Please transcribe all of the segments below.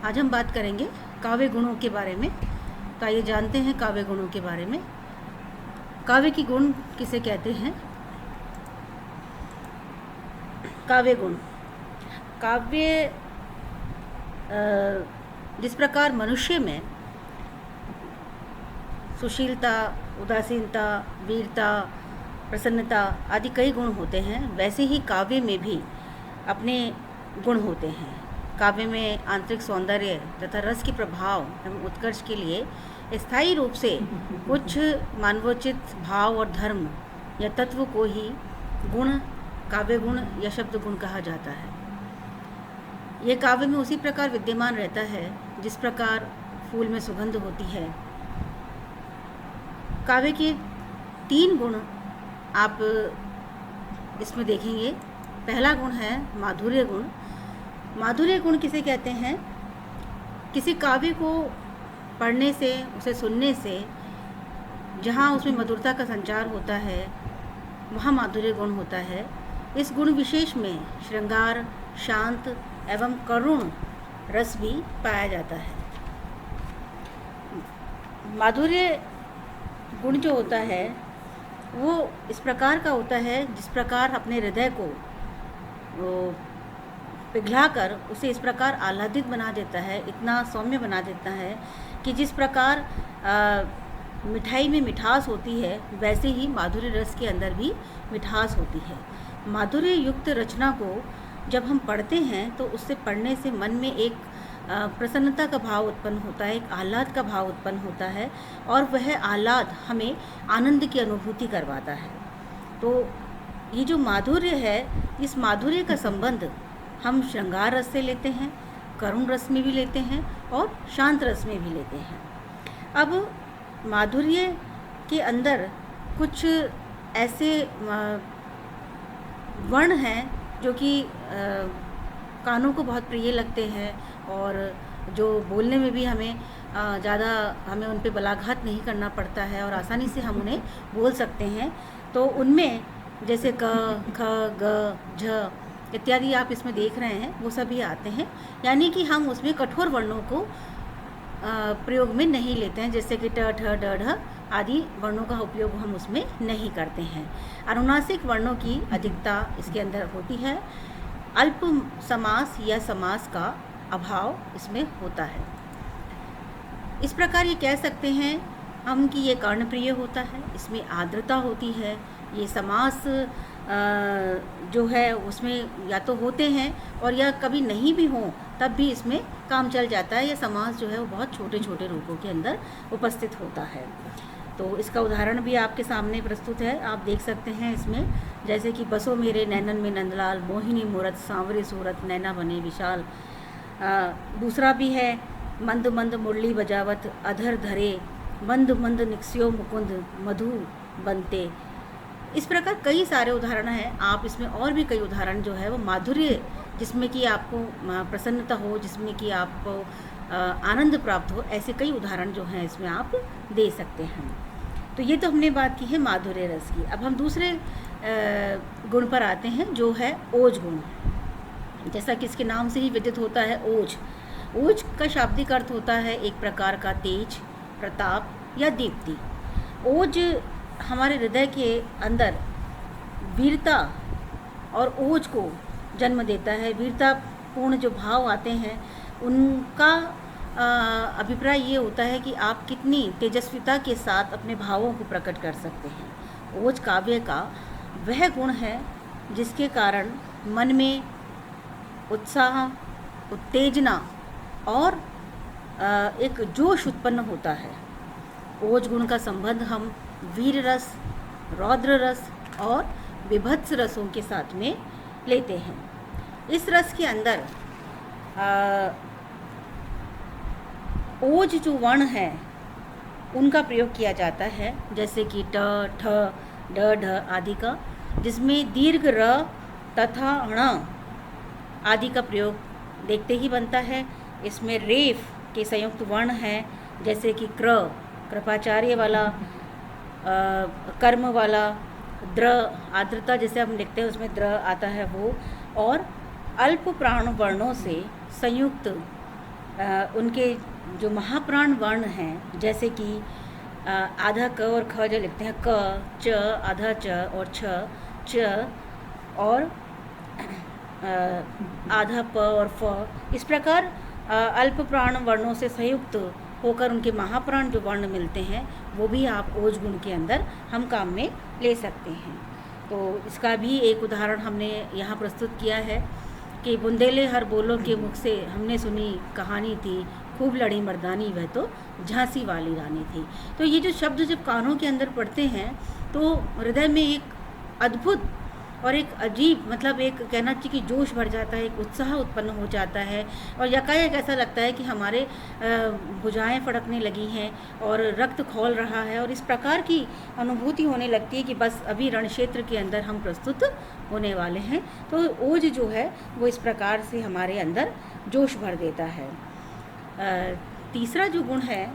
आज हम बात करेंगे काव्य गुणों के बारे में। तो आइए जानते हैं काव्य गुणों के बारे में। काव्य की गुण किसे कहते हैं? काव्य गुण, काव्य जिस प्रकार मनुष्य में सुशीलता, उदासीनता, वीरता, प्रसन्नता आदि कई गुण होते हैं, वैसे ही काव्य में भी अपने गुण होते हैं। काव्य में आंतरिक सौंदर्य तथा रस के प्रभाव एवं उत्कर्ष के लिए स्थायी रूप से कुछ मानवोचित भाव और धर्म या तत्व को ही गुण, काव्य गुण या शब्द गुण कहा जाता है। यह काव्य में उसी प्रकार विद्यमान रहता है जिस प्रकार फूल में सुगंध होती है। काव्य के 3 गुण आप इसमें देखेंगे। पहला गुण है माधुर्य गुण। माधुर्य गुण किसे कहते हैं? किसी काव्य को पढ़ने से, उसे सुनने से जहाँ उसमें मधुरता का संचार होता है वहाँ माधुर्य गुण होता है। इस गुण विशेष में श्रृंगार, शांत एवं करुण रस भी पाया जाता है। माधुर्य गुण जो होता है वो इस प्रकार का होता है जिस प्रकार अपने हृदय को पिघलाकर उसे इस प्रकार आह्लादित बना देता है, इतना सौम्य बना देता है कि जिस प्रकार मिठाई में मिठास होती है वैसे ही माधुर्य रस के अंदर भी मिठास होती है। माधुर्य युक्त रचना को जब हम पढ़ते हैं तो उससे पढ़ने से मन में एक प्रसन्नता का भाव उत्पन्न होता है, एक आह्लाद का भाव उत्पन्न होता है और वह आह्लाद हमें आनंद की अनुभूति करवाता है। तो ये जो माधुर्य है, इस माधुर्य का संबंध हम श्रृंगार रस से लेते हैं, करुण रस में भी लेते हैं और शांत रस में भी लेते हैं। अब माधुर्य के अंदर कुछ ऐसे वर्ण हैं जो कि कानों को बहुत प्रिय लगते हैं और जो बोलने में भी हमें उन पे बलाघात नहीं करना पड़ता है और आसानी से हम उन्हें बोल सकते हैं। तो उनमें जैसे क, ख, ग, झ इत्यादि आप इसमें देख रहे हैं, वो सभी आते हैं। यानी कि हम उसमें कठोर वर्णों को प्रयोग में नहीं लेते हैं, जैसे कि ट, ठ, ड, ढ आदि वर्णों का उपयोग हम उसमें नहीं करते हैं। अनुनासिक वर्णों की अधिकता इसके अंदर होती है। अल्प समास या समास का अभाव इसमें होता है। इस प्रकार ये कह सकते हैं हम कि ये कर्णप्रिय होता है, इसमें आर्द्रता होती है। ये समास जो है उसमें या तो होते हैं और या कभी नहीं भी हों तब भी इसमें काम चल जाता है। यह समास जो है वो बहुत छोटे छोटे रूपों के अंदर उपस्थित होता है। तो इसका उदाहरण भी आपके सामने प्रस्तुत है, आप देख सकते हैं इसमें, जैसे कि बसो मेरे नैनन में नंदलाल, मोहिनी मूरत सांवरे सूरत, नैना बने विशाल। दूसरा भी है मंद मंद मुरली बजावत, अधर धरे, मंद मंद निक्स्यो मुकुंद, मधु बनते। इस प्रकार कई सारे उदाहरण हैं। आप इसमें और भी कई उदाहरण जो है वो माधुर्य, जिसमें कि आपको प्रसन्नता हो, जिसमें कि आपको आनंद प्राप्त हो, ऐसे कई उदाहरण जो हैं इसमें आप दे सकते हैं। तो ये तो हमने बात की है माधुर्य रस की। अब हम दूसरे गुण पर आते हैं जो है ओज गुण। जैसा कि इसके नाम से ही विदित होता है, ओज। ओज का शाब्दिक अर्थ होता है एक प्रकार का तेज, प्रताप या दीप्ति। ओज हमारे हृदय के अंदर वीरता और ओज को जन्म देता है। वीरतापूर्ण जो भाव आते हैं उनका अभिप्राय ये होता है कि आप कितनी तेजस्विता के साथ अपने भावों को प्रकट कर सकते हैं। ओज काव्य का वह गुण है जिसके कारण मन में उत्साह, उत्तेजना और एक जोश उत्पन्न होता है। ओज गुण का संबंध हम वीर रस, रौद्र रस और विभत्स रसों के साथ में लेते हैं। इस रस के अंदर ओज जो वर्ण है उनका प्रयोग किया जाता है, जैसे कि ट, ठ, ड, ढ आदि का, जिसमें दीर्घ र तथा ण आदि का प्रयोग देखते ही बनता है। इसमें रेफ के संयुक्त वर्ण हैं, जैसे कि क्र, कृपाचार्य वाला, कर्म वाला, द्र, आर्द्रता जैसे हम लिखते हैं उसमें द्र आता है वो, और अल्प प्राण वर्णों से संयुक्त उनके जो महाप्राण वर्ण हैं, जैसे कि आधा क और ख जो लिखते हैं, क, च, आधा च और छ, च और आधा प और फ, इस प्रकार अल्प प्राण वर्णों से संयुक्त होकर उनके महाप्राण जो वर्ण मिलते हैं वो भी आप ओज गुण के अंदर हम काम में ले सकते हैं। तो इसका भी एक उदाहरण हमने यहाँ प्रस्तुत किया है कि बुंदेले हर बोलों के मुख से हमने सुनी कहानी थी, खूब लड़ी मर्दानी वह तो झांसी वाली रानी थी। तो ये जो शब्द जब कानों के अंदर पड़ते हैं तो हृदय में एक अद्भुत और एक अजीब, मतलब एक कहना चाहिए कि जोश भर जाता है, एक उत्साह उत्पन्न हो जाता है और यकायक ऐसा लगता है कि हमारे भुजाएं फड़कने लगी हैं और रक्त खौल रहा है और इस प्रकार की अनुभूति होने लगती है कि बस अभी रणक्षेत्र के अंदर हम प्रस्तुत होने वाले हैं। तो ओज जो है वो इस प्रकार से हमारे अंदर जोश भर देता है। तीसरा जो गुण है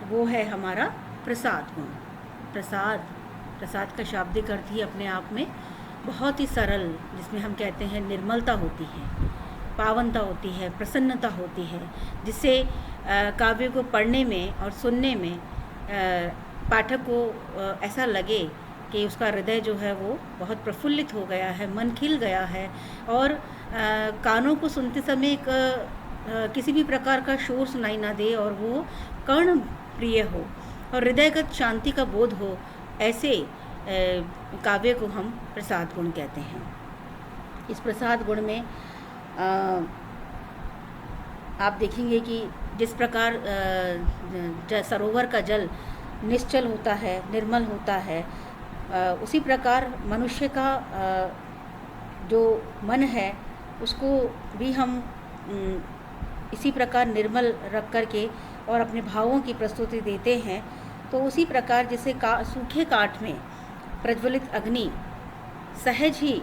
वो है हमारा प्रसाद गुण। प्रसाद का शाब्दिक अर्थ ही अपने आप में बहुत ही सरल, जिसमें हम कहते हैं निर्मलता होती है, पावनता होती है, प्रसन्नता होती है, जिससे काव्य को पढ़ने में और सुनने में पाठक को ऐसा लगे कि उसका हृदय जो है वो बहुत प्रफुल्लित हो गया है, मन खिल गया है और कानों को सुनते समय एक किसी भी प्रकार का शोर सुनाई ना दे और वो कर्ण प्रिय हो और हृदयगत शांति का बोध हो। ऐसे काव्य को हम प्रसाद गुण कहते हैं। इस प्रसाद गुण में आप देखेंगे कि जिस प्रकार सरोवर का जल निश्चल होता है, निर्मल होता है, उसी प्रकार मनुष्य का जो मन है उसको भी हम इसी प्रकार निर्मल रख कर के और अपने भावों की प्रस्तुति देते हैं। तो उसी प्रकार जैसे सूखे काठ में प्रज्वलित अग्नि सहज ही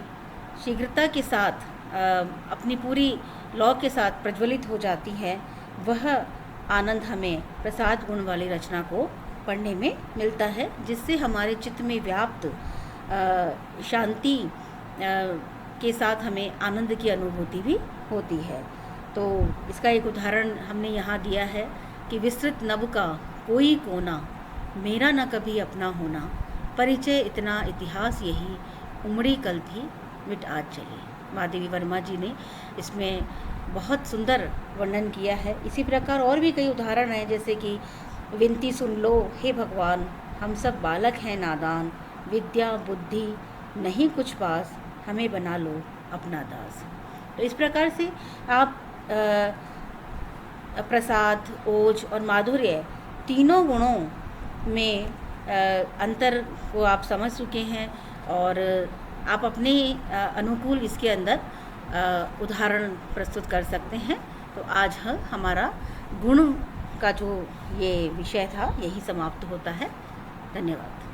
शीघ्रता के साथ अपनी पूरी लौ के साथ प्रज्वलित हो जाती है, वह आनंद हमें प्रसाद गुण वाली रचना को पढ़ने में मिलता है, जिससे हमारे चित्त में व्याप्त शांति के साथ हमें आनंद की अनुभूति भी होती है। तो इसका एक उदाहरण हमने यहाँ दिया है कि विस्तृत नभ का कोई कोना, मेरा न कभी अपना होना, परिचय इतना इतिहास यही, उमड़ी कल थी मिट आज चली। महादेवी वर्मा जी ने इसमें बहुत सुंदर वर्णन किया है। इसी प्रकार और भी कई उदाहरण हैं, जैसे कि विनती सुन लो हे भगवान, हम सब बालक हैं नादान, विद्या बुद्धि नहीं कुछ पास, हमें बना लो अपना दास। तो इस प्रकार से आप प्रसाद, ओज और माधुर्य तीनों गुणों में अंतर को आप समझ चुके हैं और आप अपने अनुकूल इसके अंदर उदाहरण प्रस्तुत कर सकते हैं। तो आज हमारा गुण का जो ये विषय था यही समाप्त होता है। धन्यवाद।